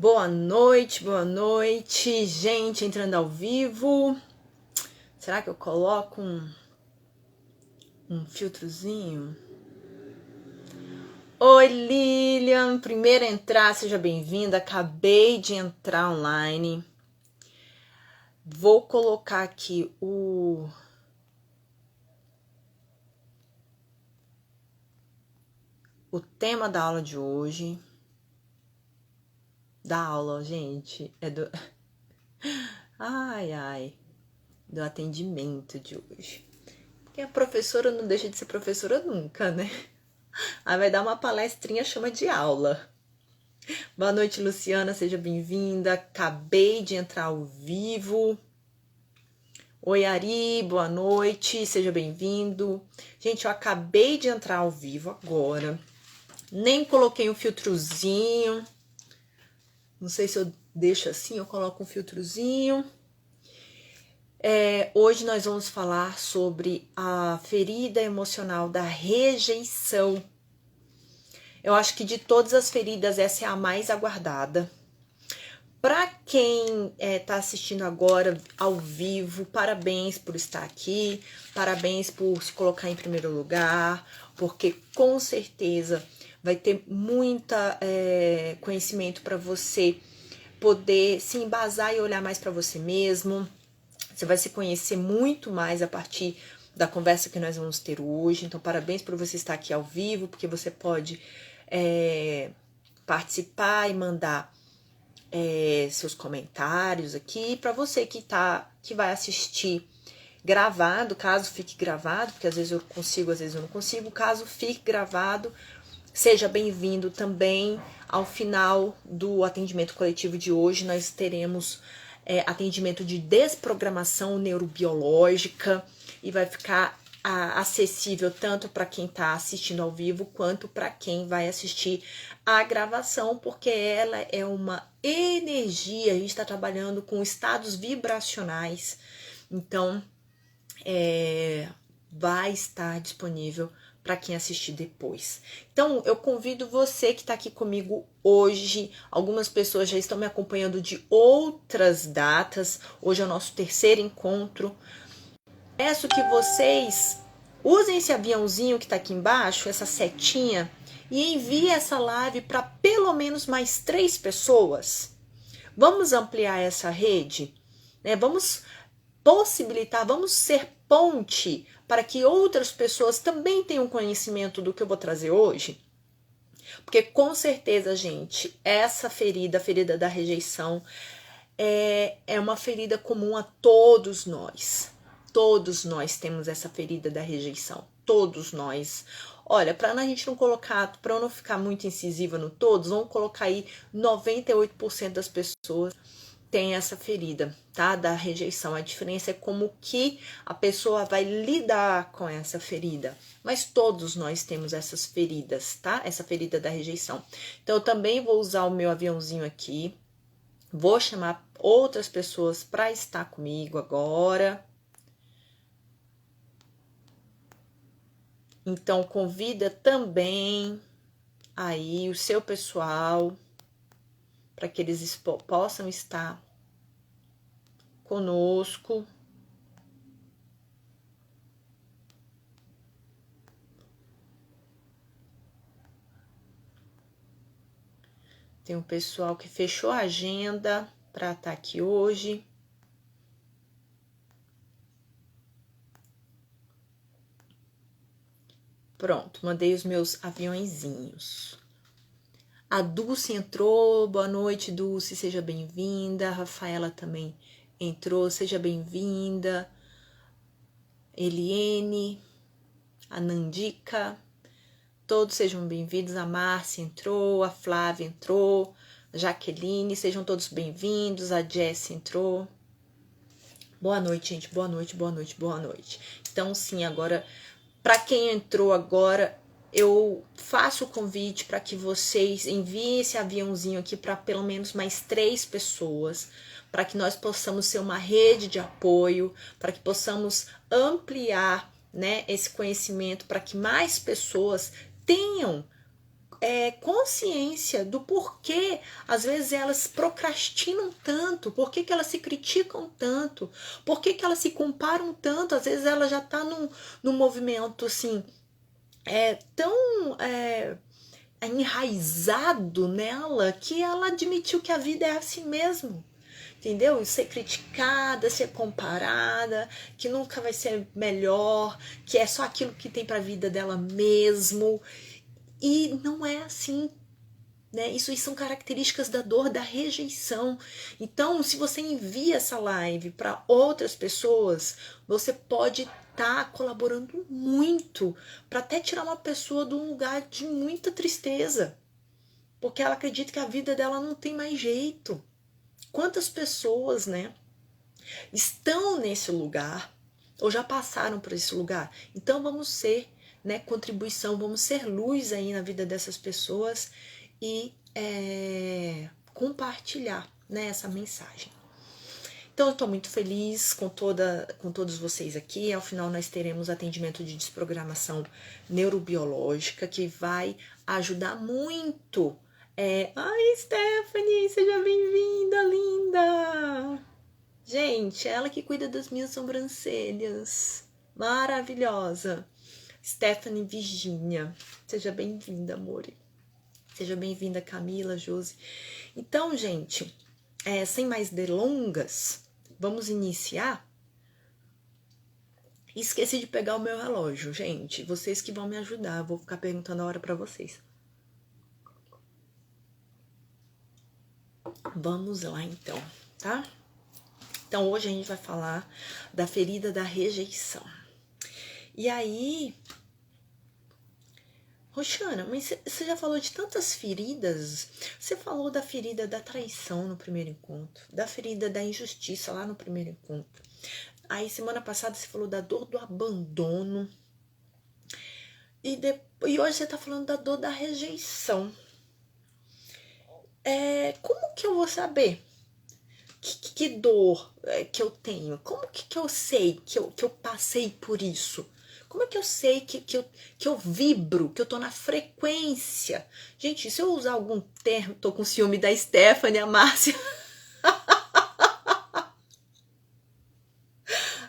Boa noite, gente, entrando ao vivo. Será que eu coloco um filtrozinho? Oi, Lilian, primeira a entrar, seja bem-vinda. Acabei de entrar online. Vou colocar aqui o tema da aula de hoje. Da aula, gente, é do do atendimento de hoje. Porque a professora não deixa de ser professora nunca, né? Aí vai dar uma palestrinha, chama de aula. Boa noite, Luciana, seja bem-vinda. Acabei de entrar ao vivo. Oi, Ari, boa noite, seja bem-vindo. Gente, eu acabei de entrar ao vivo agora. Nem coloquei um filtrozinho. Não sei se eu deixo assim, eu coloco um filtrozinho. Hoje nós vamos falar sobre a ferida emocional da rejeição. Eu acho que de todas as feridas, essa é a mais aguardada. Para quem está assistindo agora ao vivo, parabéns por estar aqui, parabéns por se colocar em primeiro lugar, porque com certeza vai ter muita conhecimento para você poder se embasar e olhar mais para você mesmo. Você vai se conhecer muito mais a partir da conversa que nós vamos ter hoje. Então, parabéns por você estar aqui ao vivo, porque você pode participar e mandar seus comentários aqui. Para você que vai assistir gravado, caso fique gravado, porque às vezes eu consigo, às vezes eu não consigo, caso fique gravado, seja bem-vindo também. Ao final do atendimento coletivo de hoje, nós teremos atendimento de desprogramação neurobiológica e vai ficar acessível tanto para quem está assistindo ao vivo quanto para quem vai assistir a gravação, porque ela é uma energia, a gente está trabalhando com estados vibracionais, então vai estar disponível para quem assistir depois. Então, eu convido você que está aqui comigo hoje. Algumas pessoas já estão me acompanhando de outras datas. Hoje é o nosso terceiro encontro. Peço que vocês usem esse aviãozinho que está aqui embaixo, essa setinha, e envie essa live para pelo menos mais 3 pessoas. Vamos ampliar essa rede, né? Vamos possibilitar, vamos ser ponte para que outras pessoas também tenham conhecimento do que eu vou trazer hoje. Porque com certeza, gente, essa ferida, a ferida da rejeição, é uma ferida comum a todos nós. Todos nós temos essa ferida da rejeição. Todos nós. Olha, para a gente não colocar, para eu não ficar muito incisiva no todos, vamos colocar aí 98% das pessoas tem essa ferida, tá? Da rejeição. A diferença é como que a pessoa vai lidar com essa ferida. Mas todos nós temos essas feridas, tá? Essa ferida da rejeição. Então, eu também vou usar o meu aviãozinho aqui. Vou chamar outras pessoas para estar comigo agora. Então, convida também aí o seu pessoal para que eles possam estar conosco. Tem um pessoal que fechou a agenda para estar aqui hoje. Pronto, mandei os meus aviõezinhos. A Dulce entrou, boa noite, Dulce, seja bem-vinda. A Rafaela também entrou, seja bem-vinda. Eliene, a Nandica, todos sejam bem-vindos. A Márcia entrou, a Flávia entrou, a Jaqueline, sejam todos bem-vindos. A Jess entrou. Boa noite, gente, boa noite, boa noite, boa noite. Então, sim, agora, para quem entrou agora, eu faço o convite para que vocês enviem esse aviãozinho aqui para pelo menos mais 3 pessoas, para que nós possamos ser uma rede de apoio, para que possamos ampliar, né, esse conhecimento, para que mais pessoas tenham consciência do porquê, às vezes, elas procrastinam tanto, por que elas se criticam tanto, por que elas se comparam tanto, às vezes ela já está num movimento assim, tão enraizado nela, que ela admitiu que a vida é assim mesmo. Entendeu? Ser criticada, ser comparada, que nunca vai ser melhor, que é só aquilo que tem para a vida dela mesmo. E não é assim, né? Isso são características da dor da rejeição. Então, se você envia essa live para outras pessoas, você pode estar colaborando muito para até tirar uma pessoa de um lugar de muita tristeza, porque ela acredita que a vida dela não tem mais jeito. Quantas pessoas, né, estão nesse lugar ou já passaram por esse lugar? Então vamos ser, né, contribuição, vamos ser luz aí na vida dessas pessoas e compartilhar, né, essa mensagem. Então eu estou muito feliz com todos vocês aqui. Ao final nós teremos atendimento de desprogramação neurobiológica que vai ajudar muito. Ai, Stephanie, seja bem-vinda, linda! Gente, ela que cuida das minhas sobrancelhas. Maravilhosa. Stephanie Virginia. Seja bem-vinda, amor. Seja bem-vinda, Camila, Josi. Então, gente, sem mais delongas, vamos iniciar. Esqueci de pegar o meu relógio, gente. Vocês que vão me ajudar. Vou ficar perguntando a hora para vocês. Vamos lá, então, tá? Então, hoje a gente vai falar da ferida da rejeição. E aí, Roxana, mas você já falou de tantas feridas. Você falou da ferida da traição no primeiro encontro, da ferida da injustiça lá no primeiro encontro. Aí, semana passada, você falou da dor do abandono. E hoje você tá falando da dor da rejeição. Como que eu vou saber que dor que eu tenho? Como que eu sei que eu passei por isso? Como é que eu sei que eu vibro, que eu tô na frequência? Gente, se eu usar algum termo, tô com ciúme da Stephanie, a Márcia.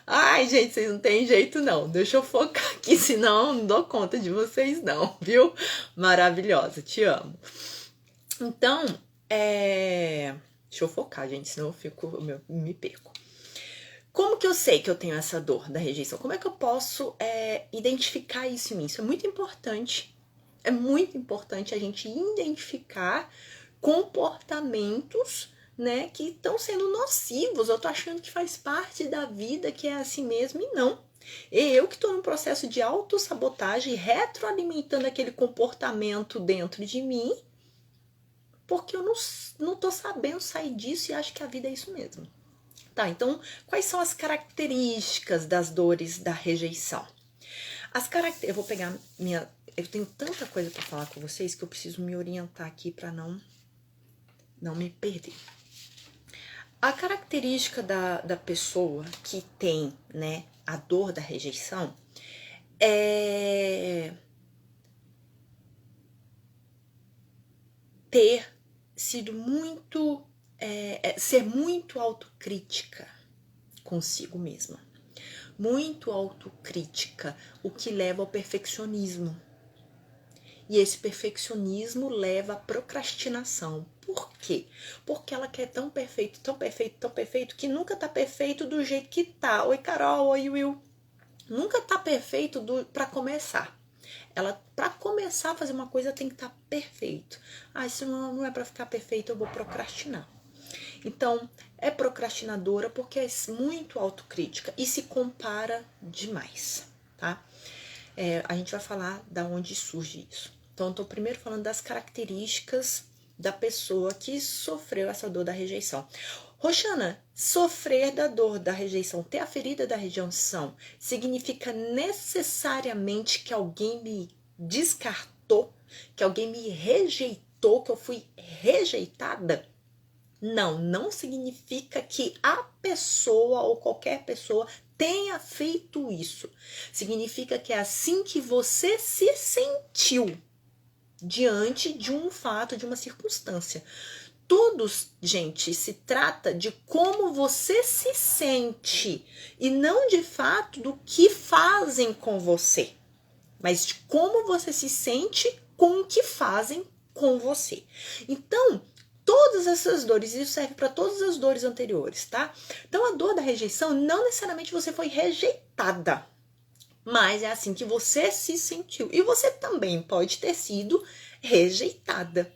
Ai, gente, vocês não tem jeito não. Deixa eu focar aqui, senão eu não dou conta de vocês não, viu? Maravilhosa, te amo. Então, deixa eu focar, gente, senão eu me perco. Como que eu sei que eu tenho essa dor da rejeição? Como é que eu posso identificar isso em mim? Isso é muito importante. É muito importante a gente identificar comportamentos, né, que estão sendo nocivos. Eu tô achando que faz parte da vida, que é assim mesmo, e não. Eu que estou num processo de autossabotagem, retroalimentando aquele comportamento dentro de mim, porque eu não tô sabendo sair disso e acho que a vida é isso mesmo. Tá, então, quais são as características das dores da rejeição? Eu vou pegar eu tenho tanta coisa para falar com vocês que eu preciso me orientar aqui para não me perder. A característica da pessoa que tem, né, a dor da rejeição é ter sido muito ser muito autocrítica consigo mesma. Muito autocrítica, o que leva ao perfeccionismo. E esse perfeccionismo leva à procrastinação. Por quê? Porque ela quer tão perfeito, tão perfeito, tão perfeito, que nunca tá perfeito do jeito que tá. Oi, Carol, oi, Will. Nunca tá perfeito para começar. Ela, para começar a fazer uma coisa, tem que estar perfeito. Se não é para ficar perfeito, eu vou procrastinar. Então, é procrastinadora porque é muito autocrítica e se compara demais, tá? A gente vai falar da onde surge isso. Então, eu tô primeiro falando das características da pessoa que sofreu essa dor da rejeição. Roxana, sofrer da dor da rejeição, ter a ferida da rejeição, significa necessariamente que alguém me descartou, que alguém me rejeitou, que eu fui rejeitada? Não significa que a pessoa ou qualquer pessoa tenha feito isso. Significa que é assim que você se sentiu diante de um fato, de uma circunstância. Tudo, gente, se trata de como você se sente e não de fato do que fazem com você, mas de como você se sente com o que fazem com você. Então, todas essas dores, isso serve para todas as dores anteriores, tá? Então, a dor da rejeição, não necessariamente você foi rejeitada, mas é assim que você se sentiu. E você também pode ter sido rejeitada.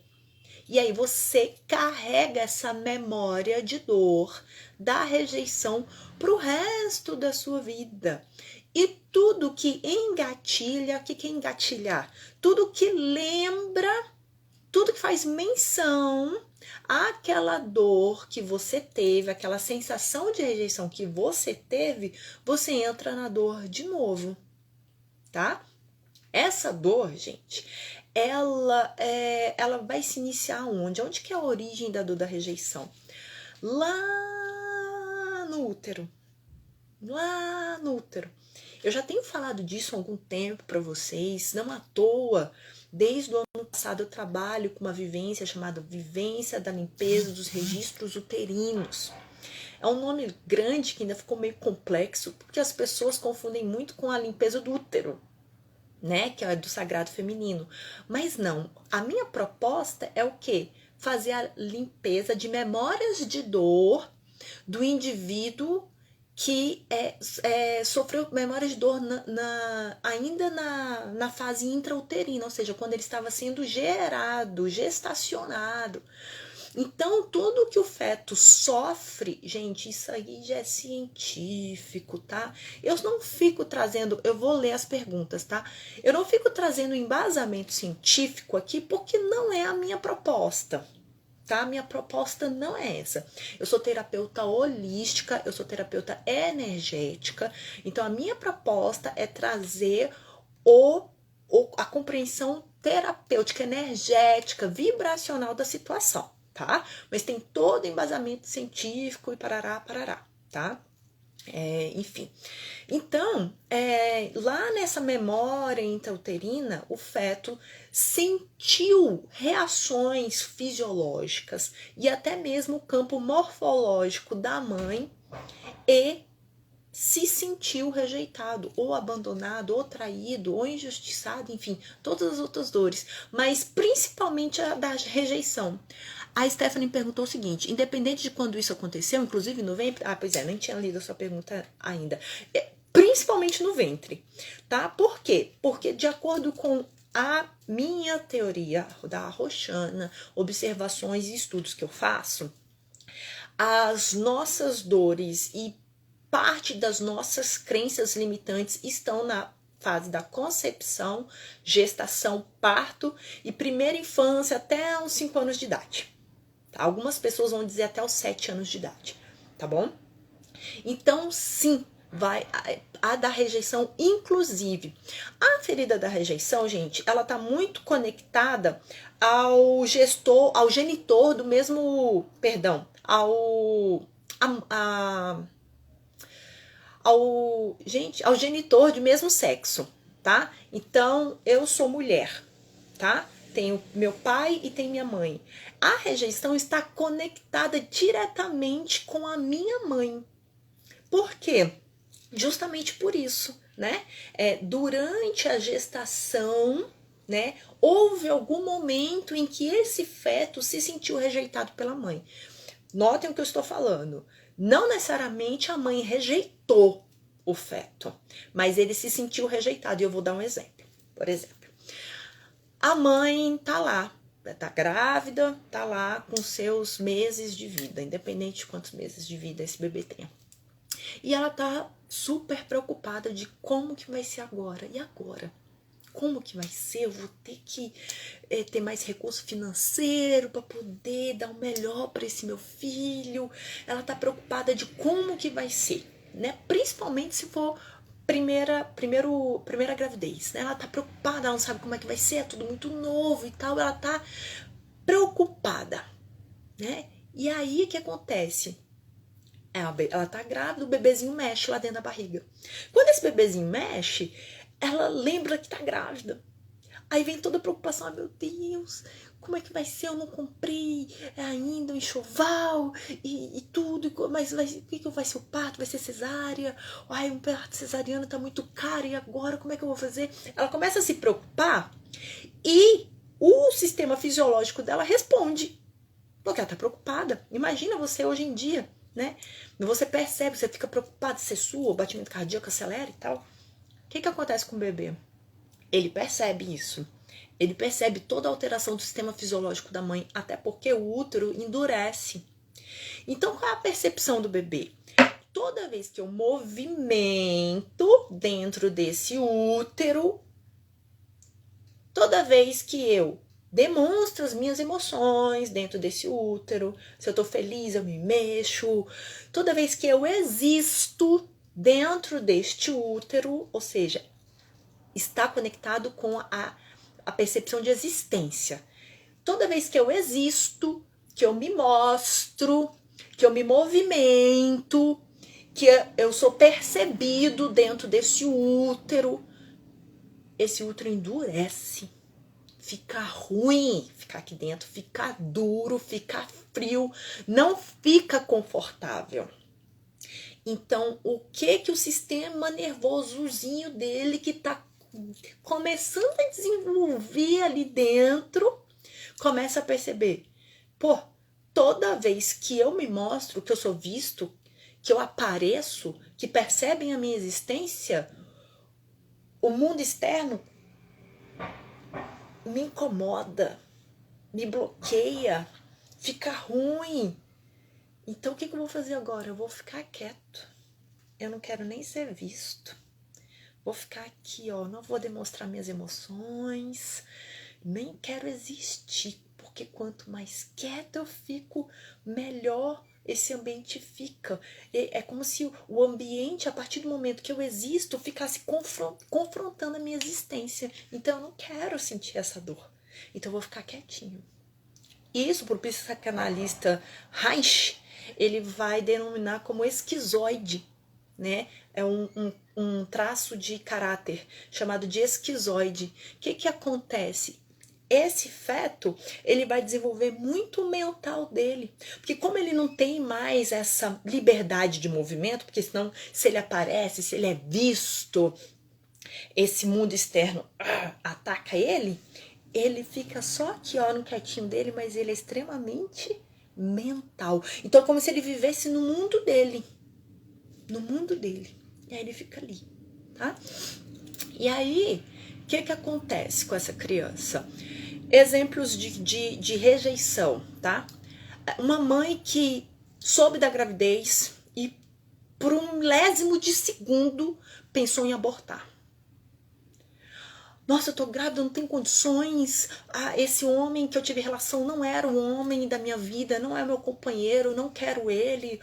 E aí você carrega essa memória de dor da rejeição para o resto da sua vida. E tudo que engatilha, o que é engatilhar? Tudo que lembra, tudo que faz menção àquela dor que você teve, aquela sensação de rejeição que você teve, você entra na dor de novo, tá? Essa dor, gente, ela vai se iniciar onde? Onde que é a origem da dor da rejeição? Lá no útero. Lá no útero. Eu já tenho falado disso há algum tempo para vocês, não à toa. Desde o ano passado eu trabalho com uma vivência chamada Vivência da Limpeza dos Registros Uterinos. É um nome grande que ainda ficou meio complexo, porque as pessoas confundem muito com a limpeza do útero, né, que é do sagrado feminino. Mas não, a minha proposta é o quê? Fazer a limpeza de memórias de dor do indivíduo que sofreu memórias de dor ainda na fase intrauterina, ou seja, quando ele estava sendo gerado, gestacionado. Então, tudo que o feto sofre, gente, isso aí já é científico, tá? Eu não fico trazendo, eu vou ler as perguntas, tá? Eu não fico trazendo embasamento científico aqui porque não é a minha proposta, tá? A minha proposta não é essa. Eu sou terapeuta holística, eu sou terapeuta energética, então a minha proposta é trazer a compreensão terapêutica, energética, vibracional da situação, tá? Mas tem todo embasamento científico e parará, tá? Enfim. Então, lá nessa memória intrauterina, o feto sentiu reações fisiológicas e até mesmo o campo morfológico da mãe e se sentiu rejeitado, ou abandonado, ou traído, ou injustiçado, enfim, todas as outras dores, mas principalmente a da rejeição. A Stephanie perguntou o seguinte: independente de quando isso aconteceu, inclusive no ventre. Ah, pois é, nem tinha lido a sua pergunta ainda. Principalmente no ventre, tá? Por quê? Porque de acordo com a minha teoria da Roxana, observações e estudos que eu faço, as nossas dores e parte das nossas crenças limitantes estão na fase da concepção, gestação, parto e primeira infância até uns 5 anos de idade. Tá? Algumas pessoas vão dizer até os 7 anos de idade, tá bom? Então, sim, vai a da rejeição, inclusive. A ferida da rejeição, gente, ela tá muito conectada ao genitor do mesmo, perdão, ao genitor de mesmo sexo, tá? Então, eu sou mulher, tá? Tenho meu pai e tenho minha mãe. A rejeição está conectada diretamente com a minha mãe. Por quê? Justamente por isso, né? Durante a gestação, né? Houve algum momento em que esse feto se sentiu rejeitado pela mãe. Notem o que eu estou falando. Não necessariamente a mãe rejeitou o feto, mas ele se sentiu rejeitado. E eu vou dar um exemplo. Por exemplo, a mãe tá lá, tá grávida, tá lá com seus meses de vida, independente de quantos meses de vida esse bebê tenha. E ela tá super preocupada de como que vai ser agora. E agora? Como que vai ser? Eu vou ter que ter mais recurso financeiro para poder dar o melhor para esse meu filho. Ela tá preocupada de como que vai ser, né? Principalmente se for primeira gravidez, né? Ela tá preocupada, ela não sabe como é que vai ser, é tudo muito novo e tal. Ela tá preocupada, né? E aí o que acontece? Ela tá grávida, o bebezinho mexe lá dentro da barriga. Quando esse bebezinho mexe, ela lembra que tá grávida. Aí vem toda a preocupação, meu Deus, como é que vai ser? Eu não comprei ainda o enxoval e tudo, mas o que vai ser o parto? Vai ser cesárea? Ai, um parto cesariano tá muito caro, e agora como é que eu vou fazer? Ela começa a se preocupar e o sistema fisiológico dela responde, porque ela tá preocupada. Imagina você hoje em dia, né? Você percebe, você fica preocupado se sua, o batimento cardíaco acelera e tal. O que acontece com o bebê? Ele percebe isso. Ele percebe toda a alteração do sistema fisiológico da mãe, até porque o útero endurece. Então, qual é a percepção do bebê? Toda vez que eu movimento dentro desse útero, toda vez que eu demonstro as minhas emoções dentro desse útero, se eu tô feliz, eu me mexo. Toda vez que eu existo dentro deste útero, ou seja, está conectado com a percepção de existência. Toda vez que eu existo, que eu me mostro, que eu me movimento, que eu sou percebido dentro desse útero, esse útero endurece. Fica ruim ficar aqui dentro, fica duro, fica frio, não fica confortável. Então, o que o sistema nervosozinho dele que tá começando a desenvolver ali dentro, começa a perceber, pô, toda vez que eu me mostro, que eu sou visto, que eu apareço, que percebem a minha existência, o mundo externo me incomoda, me bloqueia, fica ruim. Então o que eu vou fazer agora? Eu vou ficar quieto. Eu não quero nem ser visto. Vou ficar aqui, ó, não vou demonstrar minhas emoções, nem quero existir, porque quanto mais quieta eu fico, melhor esse ambiente fica. É como se o ambiente, a partir do momento que eu existo, ficasse confrontando a minha existência. Então eu não quero sentir essa dor. Então eu vou ficar quietinho. Isso, por psicanalista Reich, ele vai denominar como esquizoide, né? É um traço de caráter chamado de esquizoide. O que acontece? Esse feto, ele vai desenvolver muito o mental dele. Porque como ele não tem mais essa liberdade de movimento, porque senão, se ele aparece, se ele é visto, esse mundo externo ataca ele, ele fica só aqui, ó, no quietinho dele, mas ele é extremamente mental. Então é como se ele vivesse no mundo dele. No mundo dele. E aí ele fica ali, tá? E aí, o que acontece com essa criança? Exemplos de rejeição, tá? Uma mãe que soube da gravidez e por um milésimo de segundo pensou em abortar. Nossa, eu tô grávida, não tenho condições. Esse homem que eu tive relação não era o homem da minha vida, não é meu companheiro, não quero ele.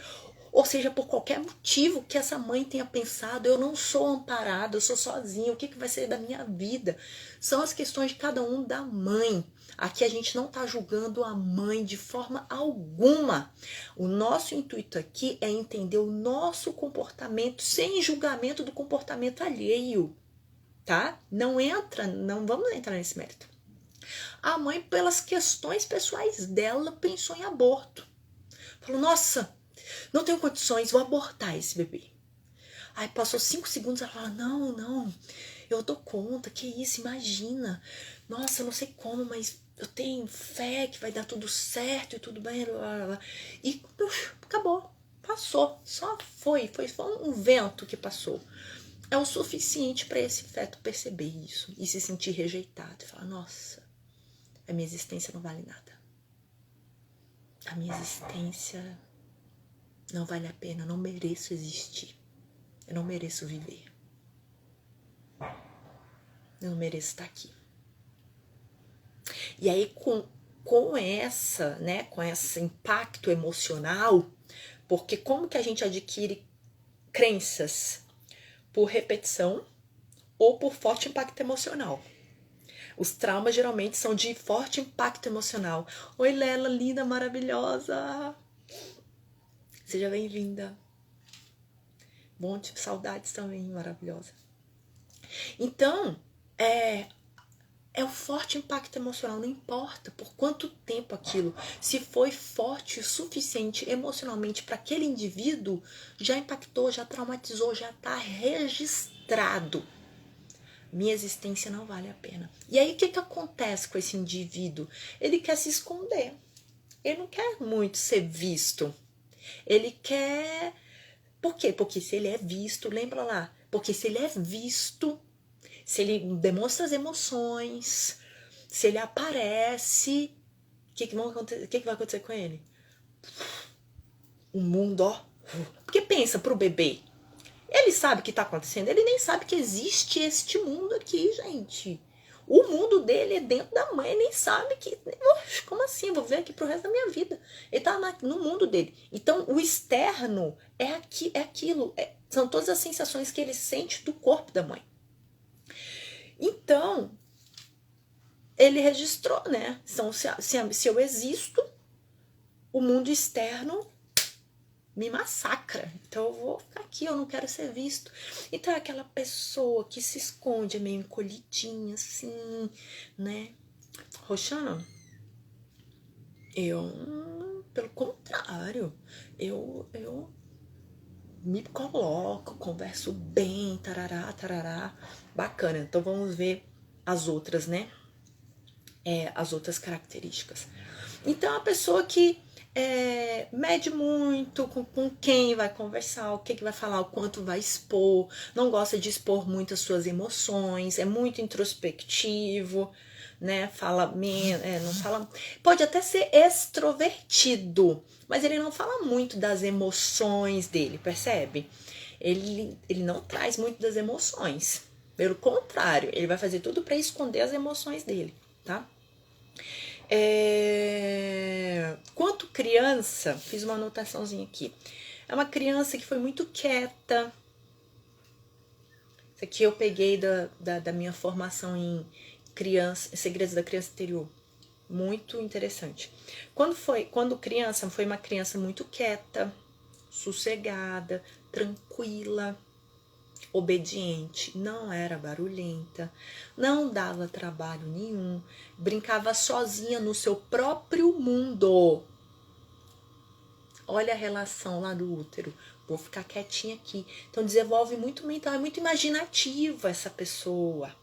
Ou seja, por qualquer motivo que essa mãe tenha pensado, eu não sou amparada, eu sou sozinha, o que vai ser da minha vida? São as questões de cada um da mãe. Aqui a gente não está julgando a mãe de forma alguma. O nosso intuito aqui é entender o nosso comportamento sem julgamento do comportamento alheio, tá? Não vamos entrar nesse mérito. A mãe, pelas questões pessoais dela, pensou em aborto. Falou, nossa, não tenho condições, vou abortar esse bebê. Aí passou 5 segundos, ela fala, não, eu dou conta, que isso, imagina. Nossa, eu não sei como, mas eu tenho fé que vai dar tudo certo e tudo bem. E acabou, passou, só foi um vento que passou. É o suficiente para esse feto perceber isso e se sentir rejeitado. E falar, nossa, a minha existência não vale nada. A minha existência não vale a pena, eu não mereço existir. Eu não mereço viver. Eu não mereço estar aqui. E aí, com esse impacto emocional, porque como que a gente adquire crenças? Por repetição ou por forte impacto emocional. Os traumas geralmente são de forte impacto emocional. Oi, Lela, linda, maravilhosa. Seja bem-vinda. Bom, saudades também, maravilhosa. Então, É o forte impacto emocional, não importa por quanto tempo aquilo, se foi forte o suficiente emocionalmente para aquele indivíduo, já impactou, já traumatizou, já está registrado. Minha existência não vale a pena. E aí o que acontece com esse indivíduo? Ele quer se esconder, ele não quer muito ser visto, ele quer... Por quê? Porque se ele é visto, lembra lá, porque se ele é visto, se ele demonstra as emoções, se ele aparece, o que vai acontecer com ele? O mundo, ó. Porque pensa pro bebê. Ele sabe o que tá acontecendo, ele nem sabe que existe este mundo aqui, gente. O mundo dele é dentro da mãe, ele nem sabe que... Como assim? Vou ver aqui pro resto da minha vida. Ele tá no mundo dele. Então, o externo é aquilo. São todas as sensações que ele sente do corpo da mãe. Então, ele registrou, né? Então, se eu existo, o mundo externo me massacra. Então, eu vou ficar aqui, eu não quero ser visto. Então, é aquela pessoa que se esconde, é meio encolhidinha, assim, né? Roxana, pelo contrário, eu me coloco, converso bem, tarará, tarará. Bacana. Então, vamos ver as outras, né? As outras características. Então, a pessoa que mede muito com quem vai conversar, o que vai falar, o quanto vai expor, não gosta de expor muito as suas emoções, é muito introspectivo, né? Não fala. Pode até ser extrovertido, mas ele não fala muito das emoções dele, percebe? Ele não traz muito das emoções. Pelo contrário, ele vai fazer tudo para esconder as emoções dele, tá? Quanto criança, fiz uma anotaçãozinha aqui. É uma criança que foi muito quieta. Isso aqui eu peguei da minha formação em segredos da criança interior. Muito interessante. Quando criança, foi uma criança muito quieta, sossegada, tranquila, obediente, não era barulhenta, não dava trabalho nenhum, brincava sozinha no seu próprio mundo. Olha a relação lá do útero. Vou ficar quietinha aqui. Então desenvolve muito mental, é muito imaginativa essa pessoa,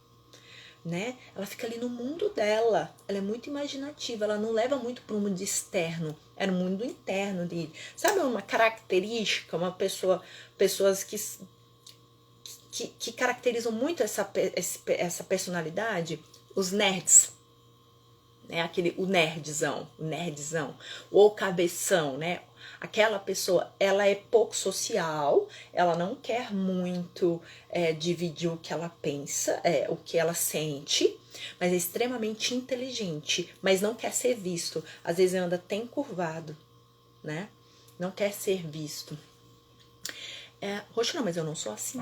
né? Ela fica ali no mundo dela, ela é muito imaginativa, ela não leva muito para o mundo externo, é no mundo interno dele. Sabe uma característica, pessoas que caracterizam muito essa personalidade? Os nerds, né? O nerdzão, ou cabeção, né? Aquela pessoa, ela é pouco social, ela não quer muito dividir o que ela pensa, o que ela sente, mas é extremamente inteligente, mas não quer ser visto. Às vezes anda até encurvado, né? Não quer ser visto. Roxa, não, mas eu não sou assim.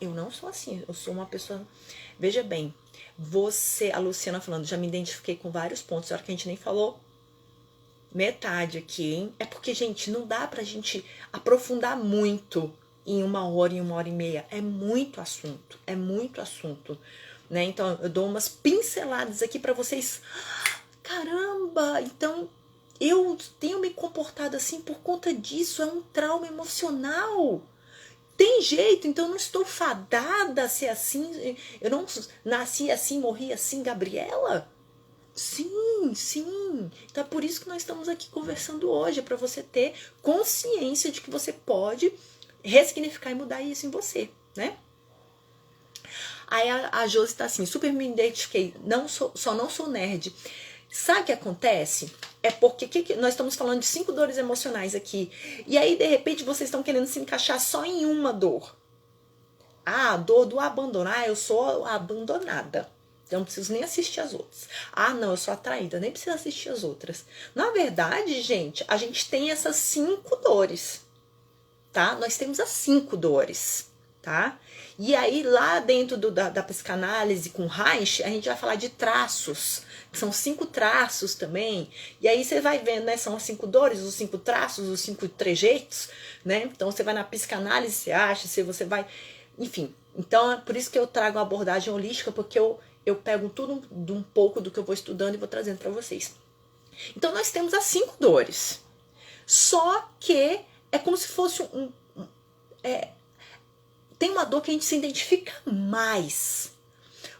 Eu não sou assim, eu sou uma pessoa... Veja bem, a Luciana falando, já me identifiquei com vários pontos, a hora que a gente nem falou metade aqui, hein? É porque, gente, não dá pra gente aprofundar muito em 1 hora e meia. É muito assunto, né? Então, eu dou umas pinceladas aqui pra vocês. Caramba! Então, eu tenho me comportado assim por conta disso, é um trauma emocional. Tem jeito, então eu não estou fadada a ser assim. Eu não nasci assim, morri assim, Gabriela? Sim. Então é por isso que nós estamos aqui conversando hoje, é para você ter consciência de que você pode ressignificar e mudar isso em você, né? Aí a Josi tá assim, super me identifiquei, só não sou nerd. Sabe o que acontece? É porque nós estamos falando de 5 dores emocionais aqui. E aí, de repente, vocês estão querendo se encaixar só em uma dor. A dor do abandonar, eu sou abandonada. Então, não preciso nem assistir as outras. Não, eu sou atraída, nem preciso assistir as outras. Na verdade, gente, a gente tem essas 5 dores, tá? Nós temos as 5 dores, tá? E aí, lá dentro da psicanálise com Reich, a gente vai falar de traços. São 5 traços também. E aí você vai vendo, né? São as 5 dores, os 5 traços, os 5 trejeitos, né? Então, você vai na psicanálise, você acha, se você vai... Enfim, então é por isso que eu trago a abordagem holística, porque eu eu pego tudo de um pouco do que eu vou estudando e vou trazendo para vocês. Então, nós temos as 5 dores. Só que é como se fosse tem uma dor que a gente se identifica mais.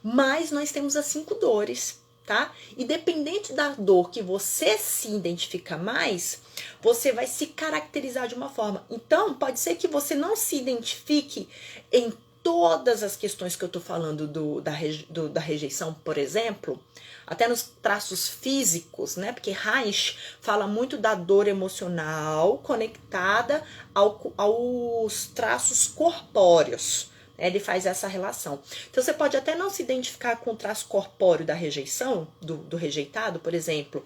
Mas nós temos as 5 dores, tá? E dependente da dor que você se identifica mais, você vai se caracterizar de uma forma. Então, pode ser que você não se identifique em todas as questões que eu tô falando da rejeição, por exemplo, até nos traços físicos, né? Porque Reich fala muito da dor emocional conectada aos traços corpóreos. Ele faz essa relação. Então, você pode até não se identificar com o traço corpóreo da rejeição, do rejeitado, por exemplo.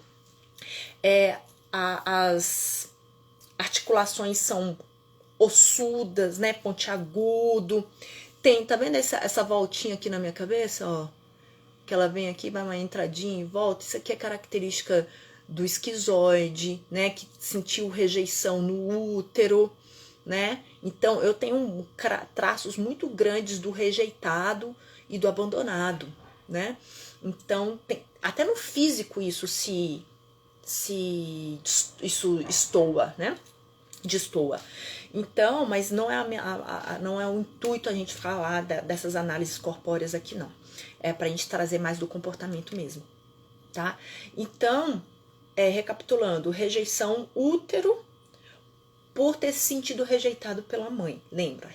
As articulações são ossudas, né? Pontiagudo. Tá vendo essa voltinha aqui na minha cabeça, ó? Que ela vem aqui, vai uma entradinha e volta. Isso aqui é característica do esquizoide, né? Que sentiu rejeição no útero, né? Então, eu tenho traços muito grandes do rejeitado e do abandonado, né? Então, até no físico isso isso estoa, né? Destoa. Então, mas não é o intuito a gente falar dessas análises corpóreas aqui, não. É pra gente trazer mais do comportamento mesmo, tá? Então, recapitulando, rejeição, útero, por ter se sentido rejeitado pela mãe. Lembra?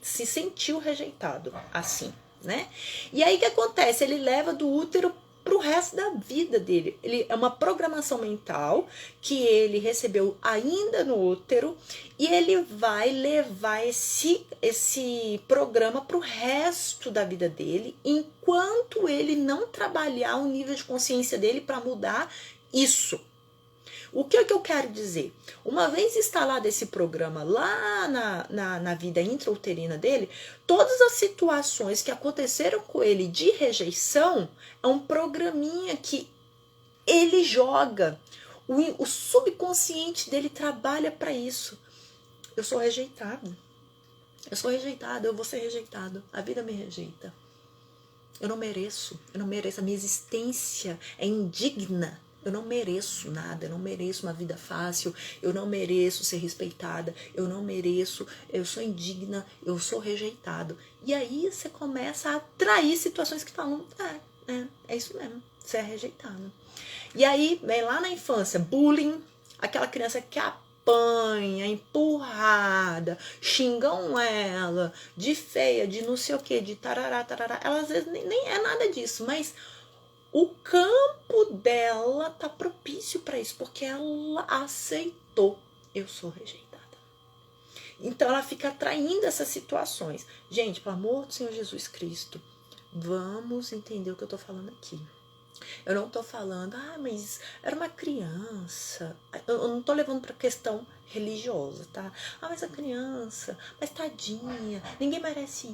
Se sentiu rejeitado, assim, né? E aí o que acontece? Ele leva do útero pro resto da vida dele. Ele é uma programação mental que ele recebeu ainda no útero e ele vai levar esse programa pro resto da vida dele, enquanto ele não trabalhar o nível de consciência dele para mudar isso. O que é que eu quero dizer? Uma vez instalado esse programa lá na vida intrauterina dele, todas as situações que aconteceram com ele de rejeição é um programinha que ele joga. O subconsciente dele trabalha para isso. Eu sou rejeitado. Eu sou rejeitado, eu vou ser rejeitado. A vida me rejeita. Eu não mereço. A minha existência é indigna. Eu não mereço nada, eu não mereço uma vida fácil, eu não mereço ser respeitada, eu não mereço, eu sou indigna, eu sou rejeitado. E aí você começa a atrair situações que falam, é isso mesmo, você é rejeitado. E aí vem lá na infância, bullying, aquela criança que apanha, empurrada, xingam ela, de feia, de não sei o que, de tarará, tarará. Ela às vezes nem é nada disso, mas o campo dela tá propício para isso, porque ela aceitou. Eu sou rejeitada. Então ela fica atraindo essas situações. Gente, pelo amor do Senhor Jesus Cristo, vamos entender o que eu tô falando aqui. Eu não tô falando, mas era uma criança. Eu não tô levando pra questão religiosa, tá? Mas a criança, mas tadinha, ninguém merece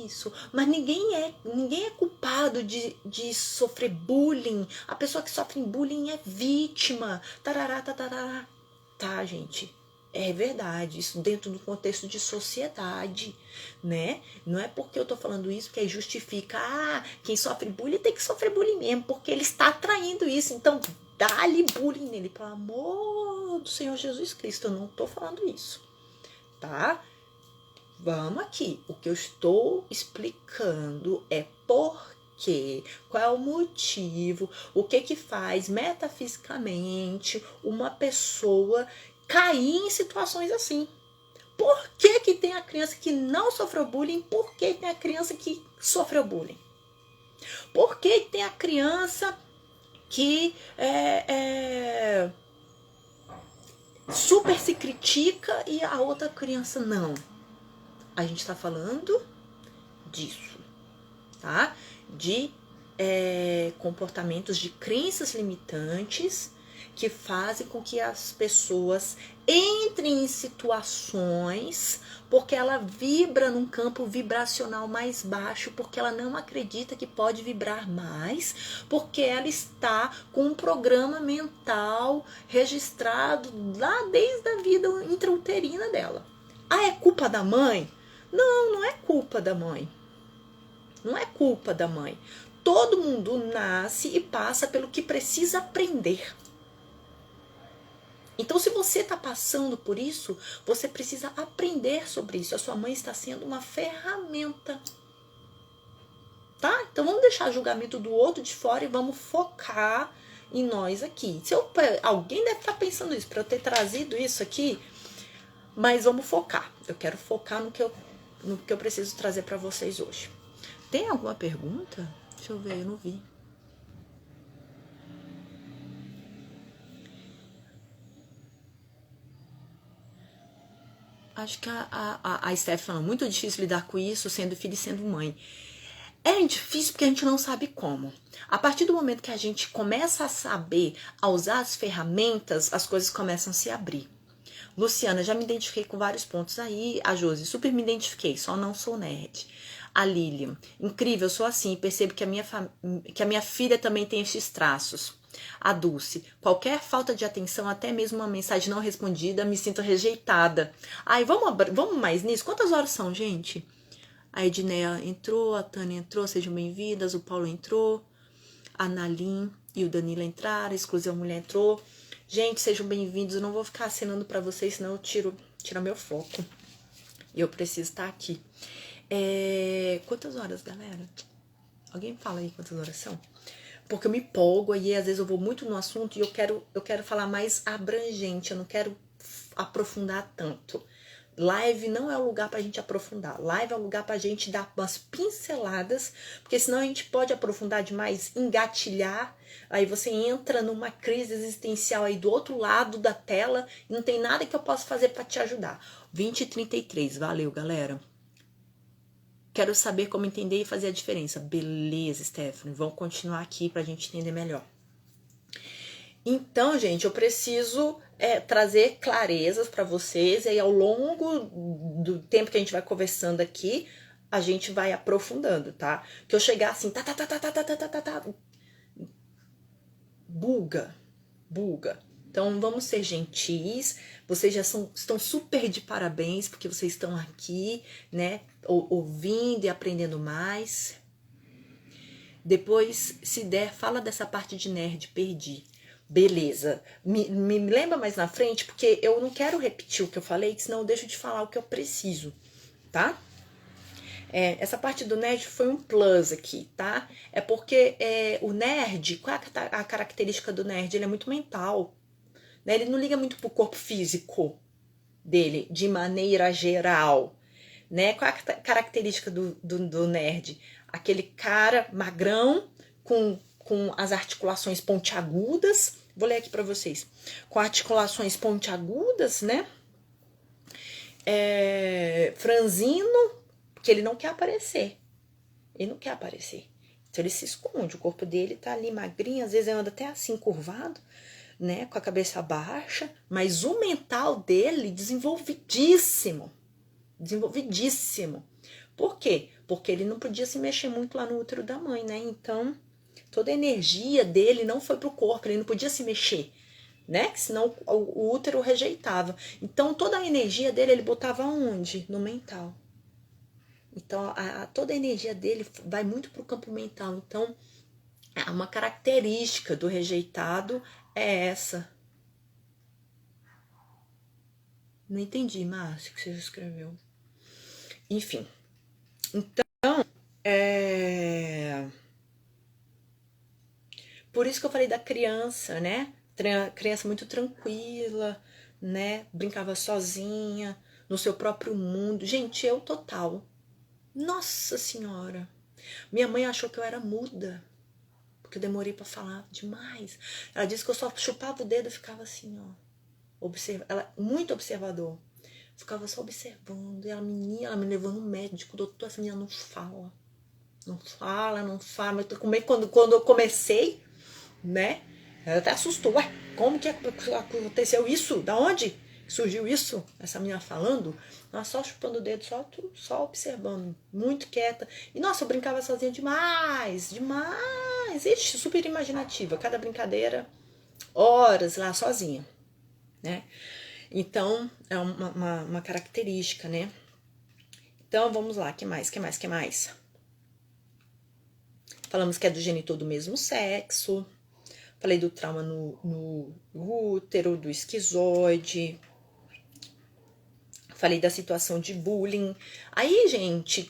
isso. Mas ninguém é culpado de sofrer bullying. A pessoa que sofre bullying é vítima. Tarará, tarará. Tá, gente? É verdade, isso dentro do contexto de sociedade, né? Não é porque eu tô falando isso que aí justifica, quem sofre bullying tem que sofrer bullying mesmo, porque ele está atraindo isso, então dá-lhe bullying nele, pelo amor do Senhor Jesus Cristo, eu não tô falando isso, tá? Vamos aqui, o que eu estou explicando é por quê, qual é o motivo, o que faz metafisicamente uma pessoa cair em situações assim. Por que tem a criança que não sofreu bullying? Por que tem a criança que sofreu bullying? Por que tem a criança que super se critica e a outra criança não? A gente está falando disso, tá? De comportamentos, de crenças limitantes que fazem com que as pessoas entrem em situações porque ela vibra num campo vibracional mais baixo, porque ela não acredita que pode vibrar mais, porque ela está com um programa mental registrado lá desde a vida intrauterina dela. É culpa da mãe? Não é culpa da mãe. Não é culpa da mãe. Todo mundo nasce e passa pelo que precisa aprender. Então, se você está passando por isso, você precisa aprender sobre isso. A sua mãe está sendo uma ferramenta. Tá? Então, vamos deixar o julgamento do outro de fora e vamos focar em nós aqui. Alguém deve estar pensando isso, para eu ter trazido isso aqui, mas vamos focar. Eu quero focar no que eu preciso trazer para vocês hoje. Tem alguma pergunta? Deixa eu ver, eu não vi. Acho que a Steph falou, muito difícil lidar com isso, sendo filha e sendo mãe. É difícil porque a gente não sabe como. A partir do momento que a gente começa a saber, a usar as ferramentas, as coisas começam a se abrir. Luciana, já me identifiquei com vários pontos aí. A Josi, super me identifiquei, só não sou nerd. A Lilian, incrível, sou assim, percebo que a minha filha também tem esses traços. A Dulce, qualquer falta de atenção, até mesmo uma mensagem não respondida, me sinto rejeitada. Ai, vamos mais nisso? Quantas horas são, gente? A Edneia entrou, a Tânia entrou, sejam bem-vindas, o Paulo entrou, a Nalim e o Danilo entraram, a Exclusiva Mulher entrou. Gente, sejam bem-vindos, eu não vou ficar acenando pra vocês, senão eu tiro meu foco. E eu preciso estar aqui. Quantas horas, galera? Alguém fala aí quantas horas são? Porque eu me empolgo e às vezes eu vou muito no assunto e eu quero falar mais abrangente, eu não quero aprofundar tanto. Live não é o lugar pra gente aprofundar. Live é o lugar pra gente dar umas pinceladas, porque senão a gente pode aprofundar demais, engatilhar, aí você entra numa crise existencial aí do outro lado da tela e não tem nada que eu possa fazer pra te ajudar. 20h33, valeu, galera. Quero saber como entender e fazer a diferença. Beleza, Stephanie, vamos continuar aqui pra gente entender melhor. Então, gente, eu preciso trazer clarezas para vocês e aí ao longo do tempo que a gente vai conversando aqui, a gente vai aprofundando, tá? Que eu chegar assim, buga. Então, vamos ser gentis. Vocês já estão super de parabéns, porque vocês estão aqui, né, ouvindo e aprendendo mais. Depois, se der, fala dessa parte de nerd, perdi. Beleza, me lembra mais na frente, porque eu não quero repetir o que eu falei, senão eu deixo de falar o que eu preciso, tá? Essa parte do nerd foi um plus aqui, tá? É porque o nerd, qual é a característica do nerd? Ele é muito mental, né? Ele não liga muito pro corpo físico dele, de maneira geral, né? Qual é a característica do nerd? Aquele cara magrão, com as articulações pontiagudas, vou ler aqui para vocês, com articulações pontiagudas, né? Franzino, porque ele não quer aparecer. Ele não quer aparecer. Então ele se esconde, o corpo dele tá ali magrinho, às vezes ele anda até assim curvado, né? Com a cabeça baixa, mas o mental dele desenvolvidíssimo. Desenvolvidíssimo. Por quê? Porque ele não podia se mexer muito lá no útero da mãe, né? Então, toda a energia dele não foi pro corpo, ele não podia se mexer, né? Senão o útero rejeitava. Então, toda a energia dele ele botava onde? No mental. Então, toda a energia dele vai muito pro campo mental. Então, uma característica do rejeitado é essa. Não entendi, Márcio, o que você escreveu. Enfim. Então, por isso que eu falei da criança, né? Criança muito tranquila, né? Brincava sozinha, no seu próprio mundo. Gente, eu total. Nossa Senhora. Minha mãe achou que eu era muda, porque eu demorei pra falar demais. Ela disse que eu só chupava o dedo e ficava assim, ó. Ela, muito observador. Ficava só observando. E ela me levou no médico. Doutor, essa menina não fala. Não fala. Mas quando eu comecei, né? Ela até assustou. Ué, como que aconteceu isso? Da onde surgiu isso? Essa menina falando. Nossa, só chupando o dedo, só observando. Muito quieta. E, nossa, eu brincava sozinha demais. Ixi, super imaginativa. Cada brincadeira, horas lá sozinha, né? Então, é uma característica, né? Então, vamos lá. Que mais? Falamos que é do genitor do mesmo sexo. Falei do trauma no útero, do esquizoide. Falei da situação de bullying. Aí, gente,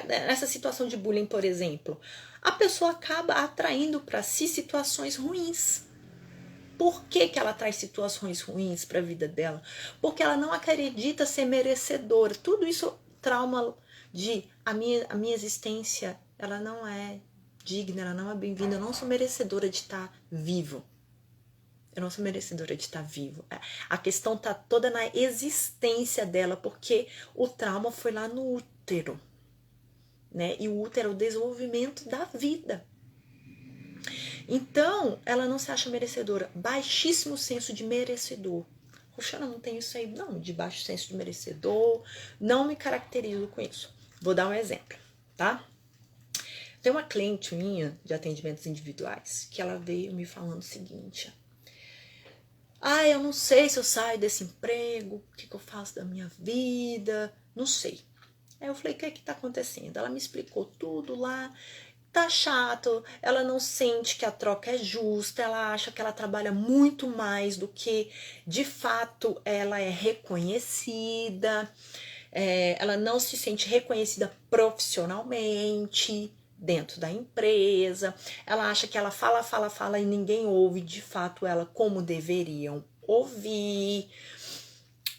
essa situação de bullying, por exemplo? A pessoa acaba atraindo para si situações ruins. Por que ela traz situações ruins para a vida dela? Porque ela não acredita ser merecedora. Tudo isso trauma de a minha existência, ela não é digna, ela não é bem-vinda. Eu não sou merecedora de estar vivo. Eu não sou merecedora de estar vivo. A questão tá toda na existência dela, porque o trauma foi lá no útero, né? E o útero é o desenvolvimento da vida. Então, ela não se acha merecedora. Baixíssimo senso de merecedor. Roxana, não tem isso aí, não, de baixo senso de merecedor. Não me caracterizo com isso. Vou dar um exemplo, tá? Tem uma cliente minha de atendimentos individuais que ela veio me falando o seguinte: eu não sei se eu saio desse emprego, o que eu faço da minha vida, não sei. Aí eu falei, o que é que tá acontecendo? Ela me explicou tudo lá, tá chato, ela não sente que a troca é justa, ela acha que ela trabalha muito mais do que de fato ela é reconhecida, ela não se sente reconhecida profissionalmente dentro da empresa, ela acha que ela fala e ninguém ouve de fato ela como deveriam ouvir,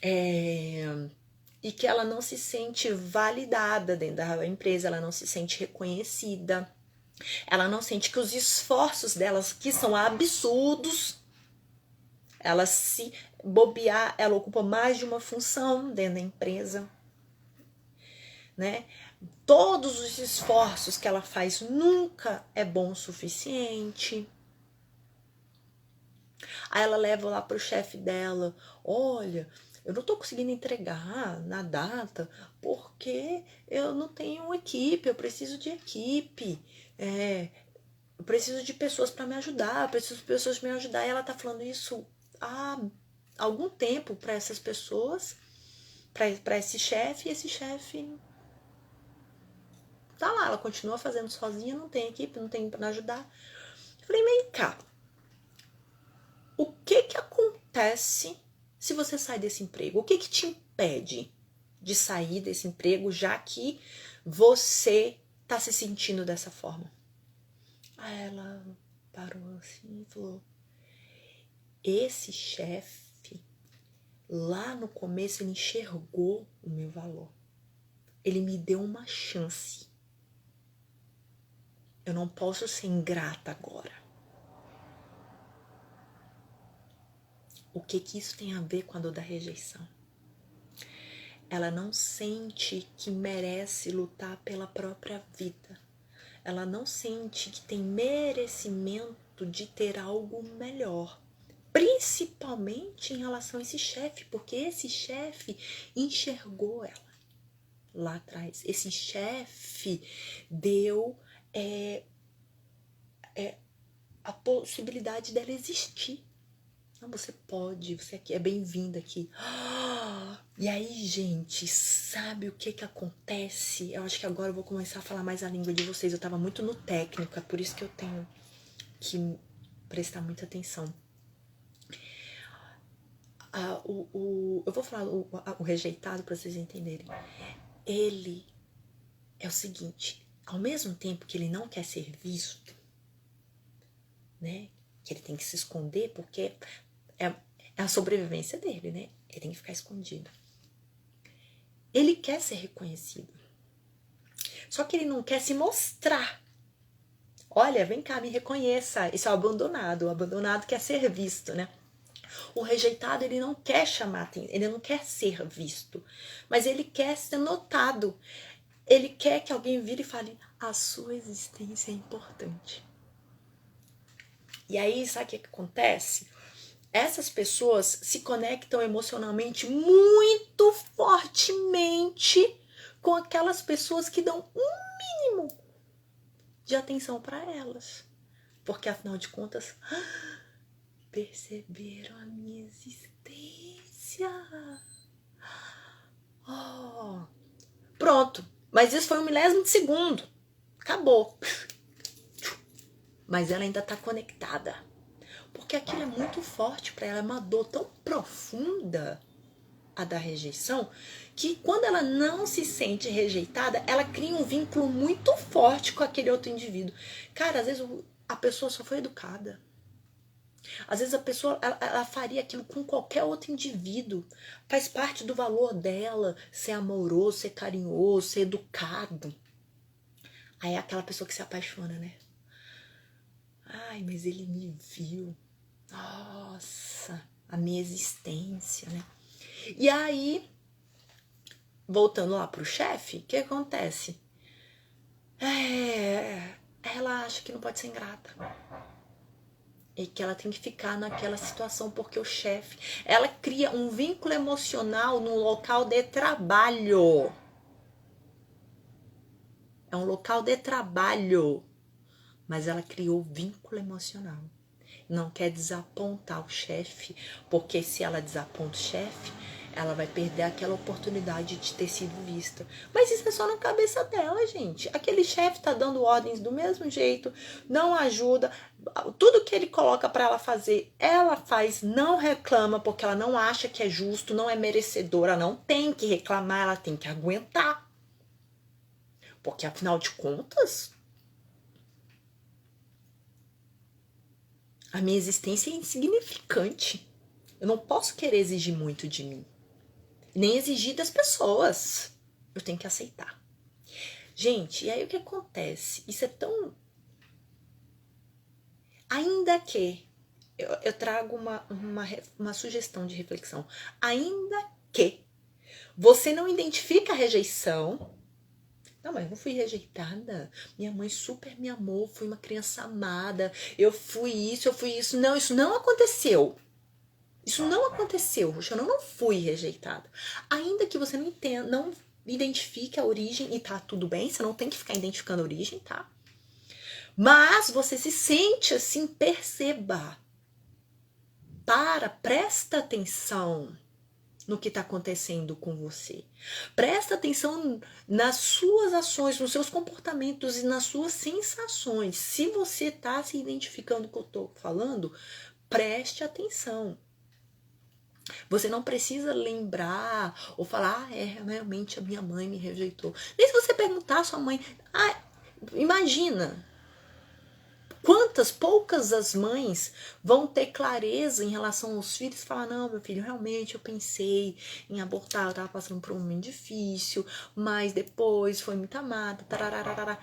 e que ela não se sente validada dentro da empresa, ela não se sente reconhecida, ela não sente que os esforços delas, que são absurdos, ela se bobear, ela ocupa mais de uma função dentro da empresa, né? Todos os esforços que ela faz nunca é bom o suficiente. Aí ela leva lá pro chefe dela, olha, eu não tô conseguindo entregar na data porque eu não tenho equipe, eu preciso de equipe, eu preciso de pessoas para me ajudar, eu preciso de pessoas para me ajudar. E ela tá falando isso há algum tempo para essas pessoas, para esse chefe, e esse chefe tá lá, ela continua fazendo sozinha, não tem equipe, não tem para ajudar. Eu falei, vem cá, o que acontece se você sai desse emprego? O que te impede de sair desse emprego, já que você tá se sentindo dessa forma? Aí ela parou assim e falou, esse chefe, lá no começo, ele enxergou o meu valor. Ele me deu uma chance. Eu não posso ser ingrata agora. O que isso tem a ver com a dor da rejeição? Ela não sente que merece lutar pela própria vida. Ela não sente que tem merecimento de ter algo melhor. Principalmente em relação a esse chefe, porque esse chefe enxergou ela lá atrás. Esse chefe deu a possibilidade dela existir. Não, você pode, você é bem-vinda aqui. E aí, gente, sabe o que acontece? Eu acho que agora eu vou começar a falar mais a língua de vocês. Eu tava muito no técnico, é por isso que eu tenho que prestar muita atenção. Eu vou falar o rejeitado para vocês entenderem. Ele é o seguinte, ao mesmo tempo que ele não quer ser visto, né? Que ele tem que se esconder porque é a sobrevivência dele, né? Ele tem que ficar escondido. Ele quer ser reconhecido. Só que ele não quer se mostrar. Olha, vem cá, me reconheça. Esse é o abandonado. O abandonado quer ser visto, né? O rejeitado, ele não quer chamar atenção, ele não quer ser visto, mas ele quer ser notado. Ele quer que alguém vire e fale, a sua existência é importante. E aí, sabe o que acontece? Essas pessoas se conectam emocionalmente muito fortemente com aquelas pessoas que dão um mínimo de atenção para elas. Porque, afinal de contas, perceberam a minha existência. Pronto. Mas isso foi 1 milésimo de segundo. Acabou. mas ela ainda está conectada. Porque aquilo é muito forte para ela, é uma dor tão profunda, a da rejeição, que quando ela não se sente rejeitada, ela cria um vínculo muito forte com aquele outro indivíduo. Cara, às vezes a pessoa só foi educada. Às vezes a pessoa ela faria aquilo com qualquer outro indivíduo. Faz parte do valor dela ser amoroso, ser carinhoso, ser educado. Aí é aquela pessoa que se apaixona, né? Ai, mas ele me viu. Nossa, a minha existência, né? E aí, voltando lá pro chefe, o que acontece? Ela acha que não pode ser ingrata. E que ela tem que ficar naquela situação porque o chefe... Ela cria um vínculo emocional no local de trabalho. É um local de trabalho. Mas ela criou vínculo emocional. Não quer desapontar o chefe, porque se ela desaponta o chefe, ela vai perder aquela oportunidade de ter sido vista. Mas isso é só na cabeça dela, gente. Aquele chefe tá dando ordens do mesmo jeito, não ajuda. Tudo que ele coloca para ela fazer, ela faz, não reclama, porque ela não acha que é justo, não é merecedora, não tem que reclamar, ela tem que aguentar. Porque afinal de contas, a minha existência é insignificante. Eu não posso querer exigir muito de mim. Nem exigir das pessoas. Eu tenho que aceitar. Gente, e aí o que acontece? Isso é tão... Ainda que... Eu trago uma sugestão de reflexão. Ainda que você não identifica a rejeição... Não, mas eu não fui rejeitada. Minha mãe super me amou. Fui uma criança amada. Eu fui isso. Não, isso não aconteceu. Isso não aconteceu, Roxana, eu não fui rejeitada. Ainda que você não entenda, não identifique a origem, e tá tudo bem, você não tem que ficar identificando a origem, tá? Mas você se sente assim, perceba. Presta atenção no que está acontecendo com você. Presta atenção nas suas ações, nos seus comportamentos e nas suas sensações. Se você está se identificando com o que eu estou falando, preste atenção. Você não precisa lembrar ou falar, realmente a minha mãe me rejeitou. Nem se você perguntar à sua mãe, imagina, poucas as mães vão ter clareza em relação aos filhos e falar, não, meu filho, realmente eu pensei em abortar, eu estava passando por um momento difícil, mas depois foi muito amada, tarararara.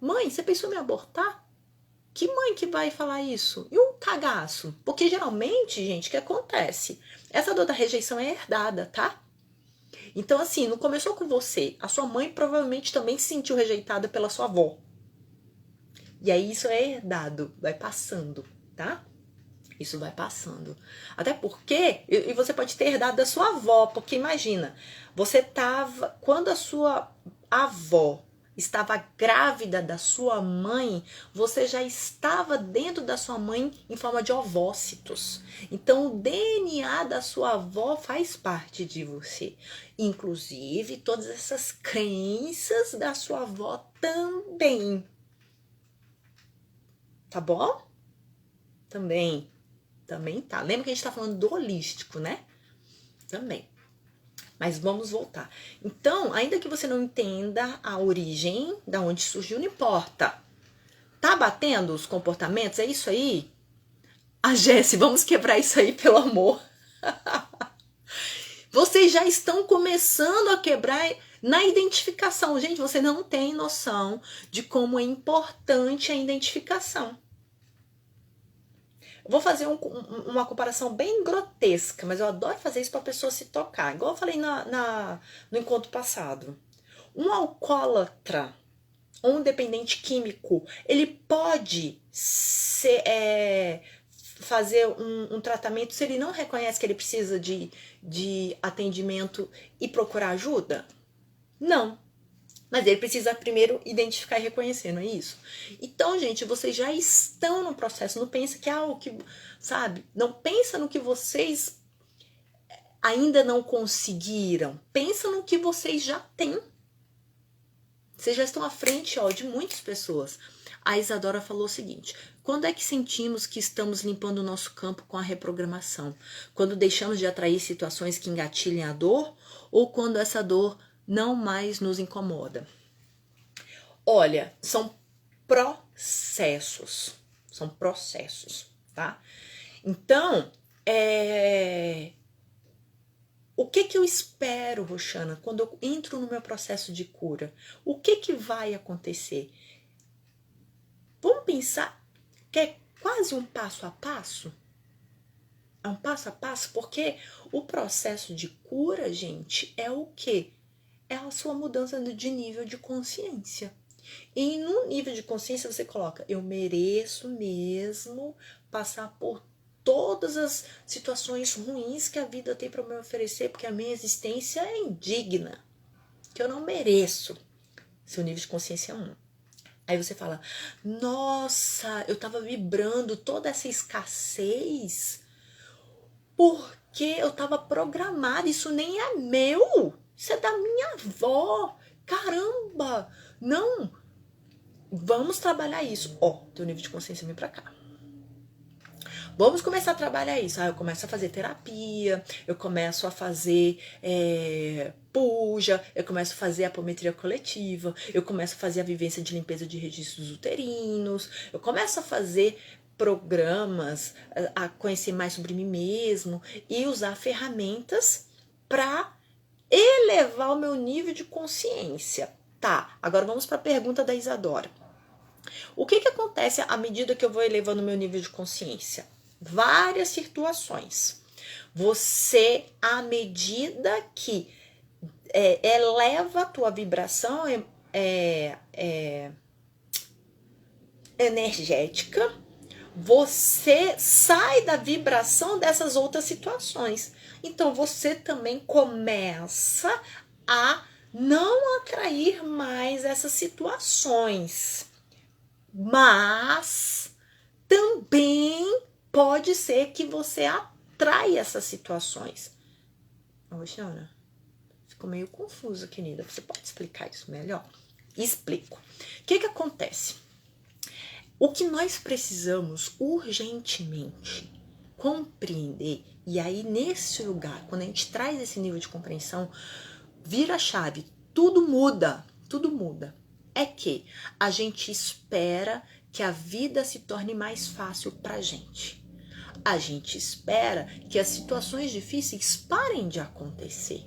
Mãe, você pensou em abortar? Que mãe que vai falar isso? E o cagaço? Porque geralmente, gente, o que acontece? Essa dor da rejeição é herdada, tá? Então, assim, não começou com você. A sua mãe provavelmente também se sentiu rejeitada pela sua avó. E aí isso é herdado, vai passando, tá? Isso vai passando. Até porque, e você pode ter herdado da sua avó, porque imagina, quando a sua avó estava grávida da sua mãe, você já estava dentro da sua mãe em forma de ovócitos. Então, o DNA da sua avó faz parte de você. Inclusive, todas essas crenças da sua avó também. Tá bom? Também tá. Lembra que a gente tá falando do holístico, né? Também. Mas vamos voltar. Então, ainda que você não entenda a origem, da onde surgiu, não importa. Tá batendo os comportamentos? É isso aí? Jéssica, vamos quebrar isso aí, pelo amor. Vocês já estão começando a quebrar na identificação. Gente, você não tem noção de como é importante a identificação. Vou fazer uma comparação bem grotesca, mas eu adoro fazer isso para a pessoa se tocar. Igual eu falei no encontro passado. Um alcoólatra ou um dependente químico, ele pode fazer um tratamento se ele não reconhece que ele precisa de atendimento e procurar ajuda? Não. Mas ele precisa primeiro identificar e reconhecer, não é isso? Então, gente, vocês já estão no processo. Não pensa que sabe? Não pensa no que vocês ainda não conseguiram. Pensa no que vocês já têm. Vocês já estão à frente, de muitas pessoas. A Isadora falou o seguinte: quando é que sentimos que estamos limpando o nosso campo com a reprogramação? Quando deixamos de atrair situações que engatilhem a dor ou quando essa dor não mais nos incomoda? Olha, são processos. São processos, tá? Então, o que eu espero, Roxana, quando eu entro no meu processo de cura? O que vai acontecer? Vamos pensar que é quase um passo a passo? É um passo a passo, porque o processo de cura, gente, é o quê? É a sua mudança de nível de consciência. E no nível de consciência você coloca: eu mereço mesmo passar por todas as situações ruins que a vida tem para me oferecer, porque a minha existência é indigna, que eu não mereço. Seu nível de consciência é 1. Aí você fala: nossa, eu tava vibrando toda essa escassez porque eu tava programada, isso nem é meu, isso é da minha avó, caramba, não, vamos trabalhar isso. Teu nível de consciência vem pra cá. Vamos começar a trabalhar isso. Eu começo a fazer terapia, eu começo a fazer puja, eu começo a fazer apometria coletiva, eu começo a fazer a vivência de limpeza de registros uterinos, eu começo a fazer programas, a conhecer mais sobre mim mesmo e usar ferramentas para elevar o meu nível de consciência. Tá, agora vamos para a pergunta da Isadora. O que acontece à medida que eu vou elevando o meu nível de consciência? Várias situações. Você, à medida que eleva a tua vibração energética, você sai da vibração dessas outras situações. Então, você também começa a não atrair mais essas situações. Mas também pode ser que você atrai essas situações. Roxana, ficou meio confusa, querida. Você pode explicar isso melhor? Explico. O que acontece? O que nós precisamos urgentemente compreender, e aí nesse lugar, quando a gente traz esse nível de compreensão, vira a chave, tudo muda, é que a gente espera que a vida se torne mais fácil pra gente. A gente espera que as situações difíceis parem de acontecer.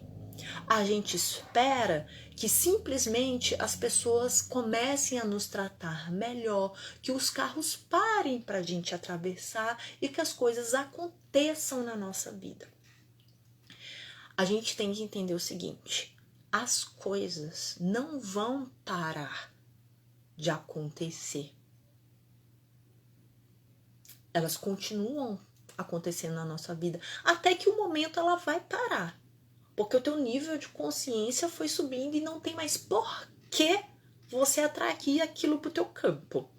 A gente espera que simplesmente as pessoas comecem a nos tratar melhor, que os carros parem para a gente atravessar e que as coisas aconteçam na nossa vida. A gente tem que entender o seguinte: as coisas não vão parar de acontecer. Elas continuam acontecendo na nossa vida, até que o momento ela vai parar. Porque o teu nível de consciência foi subindo e não tem mais por que você atrair aquilo pro teu campo.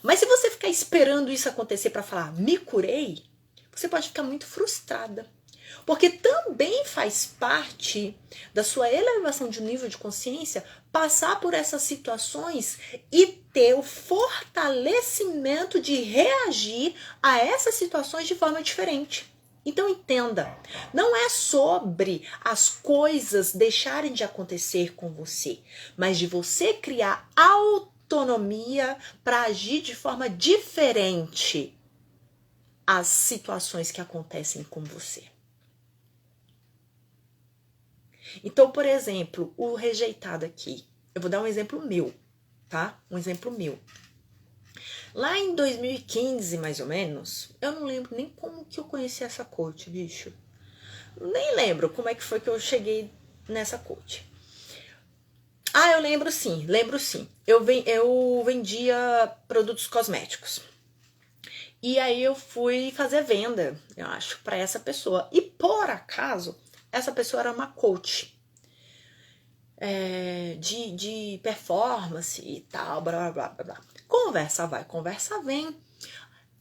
Mas se você ficar esperando isso acontecer para falar, me curei, você pode ficar muito frustrada. Porque também faz parte da sua elevação de nível de consciência passar por essas situações e ter o fortalecimento de reagir a essas situações de forma diferente. Então entenda, não é sobre as coisas deixarem de acontecer com você, mas de você criar autonomia para agir de forma diferente às situações que acontecem com você. Então, por exemplo, o rejeitado aqui, eu vou dar um exemplo meu, tá? Um exemplo meu. Lá em 2015, mais ou menos, eu não lembro nem como que eu conheci essa coach, bicho. Nem lembro como é que foi que eu cheguei nessa coach. Eu lembro sim. Eu vendia produtos cosméticos. E aí eu fui fazer venda, eu acho, para essa pessoa. E por acaso, essa pessoa era uma coach de performance e tal, blá, blá, blá, blá. Conversa vai, conversa vem.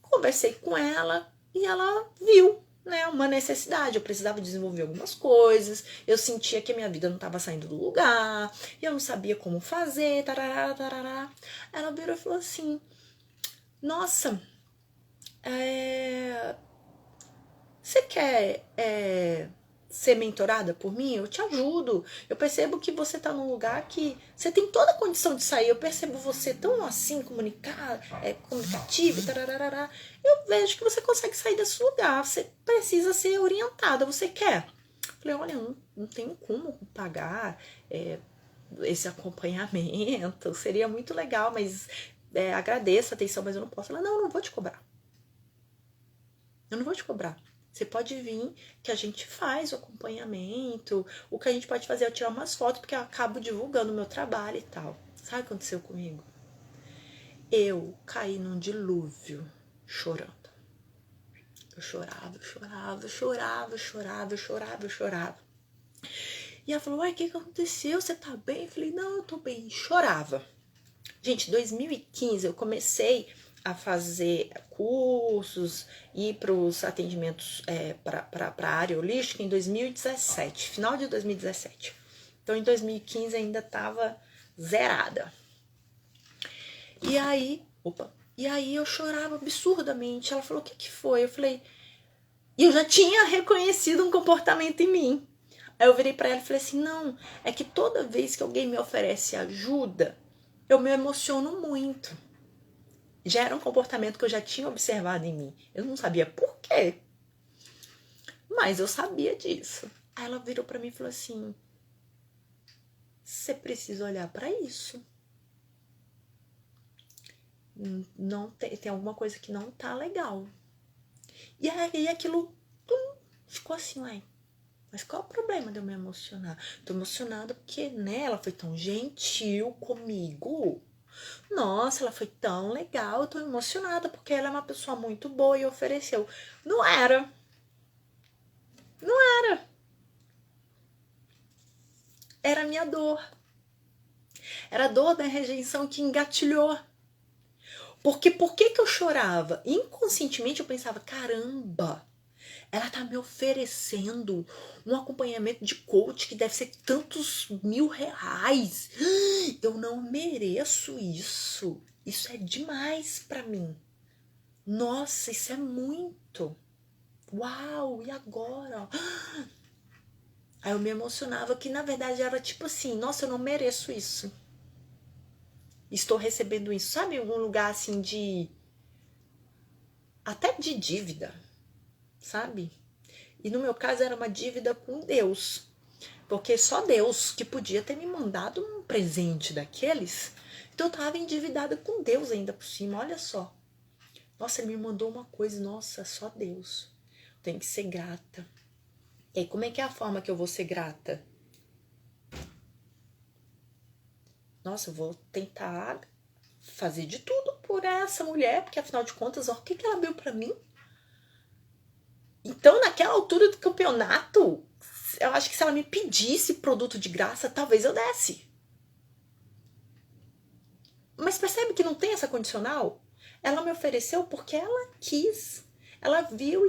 Conversei com ela e ela viu, né, uma necessidade. Eu precisava desenvolver algumas coisas. Eu sentia que a minha vida não estava saindo do lugar. Eu não sabia como fazer. Tarará, tarará. Ela virou e falou assim: nossa, você quer ser mentorada por mim? Eu te ajudo. Eu percebo que você tá num lugar que você tem toda a condição de sair. Eu percebo você tão assim, comunicativa, tararará. Eu vejo que você consegue sair desse lugar. Você precisa ser orientada. Você quer? Falei, olha, eu não tenho como pagar esse acompanhamento. Seria muito legal, mas agradeço a atenção, mas eu não posso. Ela, não, eu não vou te cobrar. Eu não vou te cobrar. Você pode vir que a gente faz o acompanhamento. O que a gente pode fazer é tirar umas fotos, porque eu acabo divulgando o meu trabalho e tal. Sabe o que aconteceu comigo? Eu caí num dilúvio chorando. Eu chorava. E ela falou, uai, o que aconteceu? Você tá bem? Eu falei, não, eu tô bem. Chorava. Gente, 2015 eu comecei a fazer cursos e para os atendimentos para a área holística em 2017, final de 2017. Então em 2015 ainda estava zerada. E aí eu chorava absurdamente. Ela falou, o que foi? Eu falei, e eu já tinha reconhecido um comportamento em mim. Aí eu virei para ela e falei assim, não, é que toda vez que alguém me oferece ajuda, eu me emociono muito. Já era um comportamento que eu já tinha observado em mim. Eu não sabia por quê, mas eu sabia disso. Aí ela virou para mim e falou assim, você precisa olhar para isso. Não tem alguma coisa que não tá legal. E aí aquilo ficou assim, uai, mas qual é o problema de eu me emocionar? Tô emocionada porque, né, ela foi tão gentil comigo. Nossa, ela foi tão legal, eu tô emocionada porque ela é uma pessoa muito boa e ofereceu. Não era. Era a minha dor. Era a dor da rejeição que engatilhou. Porque por que eu chorava? Inconscientemente eu pensava, caramba, ela tá me oferecendo um acompanhamento de coach que deve ser tantos R$ 1.000. Eu não mereço isso. Isso é demais pra mim. Nossa, isso é muito. Uau, e agora? Aí eu me emocionava que na verdade era tipo assim, nossa, eu não mereço isso. Estou recebendo isso, sabe? Um lugar assim de até de dívida, sabe? E no meu caso era uma dívida com Deus, porque só Deus que podia ter me mandado um presente daqueles. Então eu tava endividada com Deus ainda por cima, olha só. Nossa, ele me mandou uma coisa, nossa, só Deus. Tenho que ser grata. E aí, como é que é a forma que eu vou ser grata? Nossa, eu vou tentar fazer de tudo por essa mulher, porque afinal de contas, ó, o que ela abriu pra mim? Então, naquela altura do campeonato, eu acho que se ela me pedisse produto de graça, talvez eu desse. Mas percebe que não tem essa condicional? Ela me ofereceu porque ela quis. Ela viu